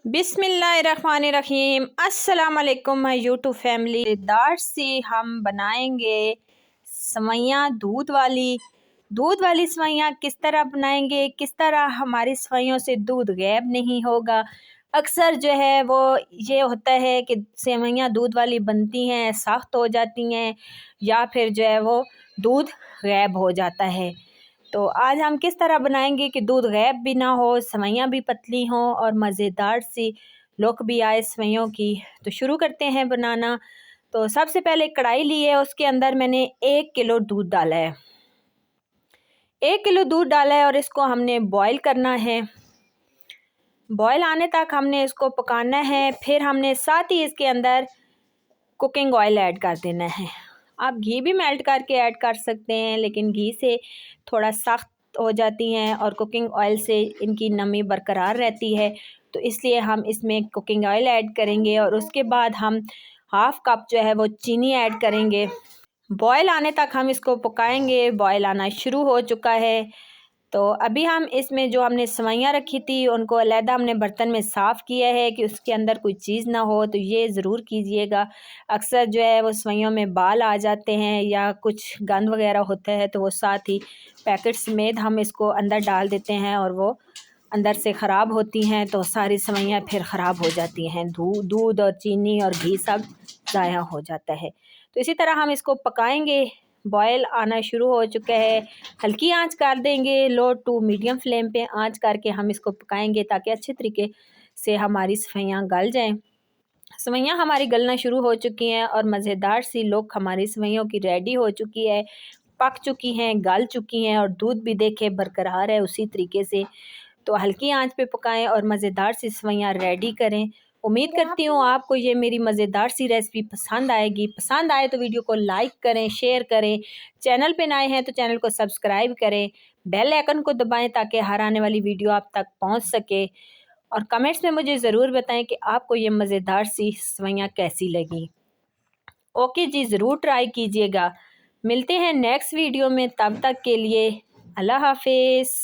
बिस्मिल्लाहिर्रहमानिर्रहीम। अस्सलाम वालेकुम माय यूट्यूब फैमिली। दार से हम बनाएंगे सवैयाँ दूध वाली सवैयाँ। किस तरह बनाएंगे, किस तरह हमारी सवैयों से दूध गायब नहीं होगा। अक्सर जो है वो ये होता है कि सेवैयाँ दूध वाली बनती हैं, सख्त हो जाती हैं या फिर जो है वो दूध गायब हो जाता है। तो आज हम किस तरह बनाएंगे कि दूध गायब भी ना हो, सवैयाँ भी पतली हों और मज़ेदार सी लुक भी आए सवैयों की। तो शुरू करते हैं बनाना। तो सबसे पहले कढ़ाई ली है, उसके अंदर मैंने 1 किलो दूध डाला है। 1 किलो दूध डाला है और इसको हमने बॉईल करना है। बॉईल आने तक हमने इसको पकाना है। फिर हमने साथ ही इसके अंदर कुकिंग ऑयल ऐड कर देना है। आप घी भी मेल्ट करके ऐड कर सकते हैं, लेकिन घी से थोड़ा सख्त हो जाती हैं और कुकिंग ऑयल से इनकी नमी बरकरार रहती है। तो इसलिए हम इसमें कुकिंग ऑयल ऐड करेंगे और उसके बाद हम हाफ़ कप जो है वो चीनी ऐड करेंगे। बॉयल आने तक हम इसको पकाएंगे। बॉयल आना शुरू हो चुका है। तो अभी हम इसमें जो हमने सवैयाँ रखी थी उनको अलहदा हमने बर्तन में साफ़ किया है कि उसके अंदर कोई चीज़ ना हो। तो ये ज़रूर कीजिएगा। अक्सर जो है वो सवैयों में बाल आ जाते हैं या कुछ गंद वगैरह होता है, तो वो साथ ही पैकेट समेत हम इसको अंदर डाल देते हैं और वो अंदर से ख़राब होती हैं। तो सारी सवैयाँ फिर ख़राब हो जाती हैं। दूध और चीनी और घी सब ज़ाया हो जाता है। तो इसी तरह हम इसको पकाएंगे। बॉयल आना शुरू हो चुका है। हल्की आंच कर देंगे, लो टू मीडियम फ्लेम पे आंच करके हम इसको पकाएंगे ताकि अच्छे तरीके से हमारी सवैयाँ गल जाएं। सवैयाँ हमारी गलना शुरू हो चुकी हैं और मज़ेदार सी लुक हमारी सवैयों की रेडी हो चुकी है, पक चुकी हैं, गल चुकी हैं और दूध भी देखे बरकरार है उसी तरीके से। तो हल्की आंच पे पकाएं और मज़ेदार सी सवैयाँ रेडी करें। उम्मीद करती हूँ आपको ये मेरी मज़ेदार सी रेसिपी पसंद आएगी। पसंद आए तो वीडियो को लाइक करें, शेयर करें। चैनल पे नए हैं तो चैनल को सब्सक्राइब करें। बेल आइकन को दबाएं ताकि हर आने वाली वीडियो आप तक पहुँच सके। और कमेंट्स में मुझे ज़रूर बताएं कि आपको ये मज़ेदार सी सवैयाँ कैसी लगी। ओके जी, ज़रूर ट्राई कीजिएगा। मिलते हैं नेक्स्ट वीडियो में, तब तक के लिए अल्लाह हाफिज़।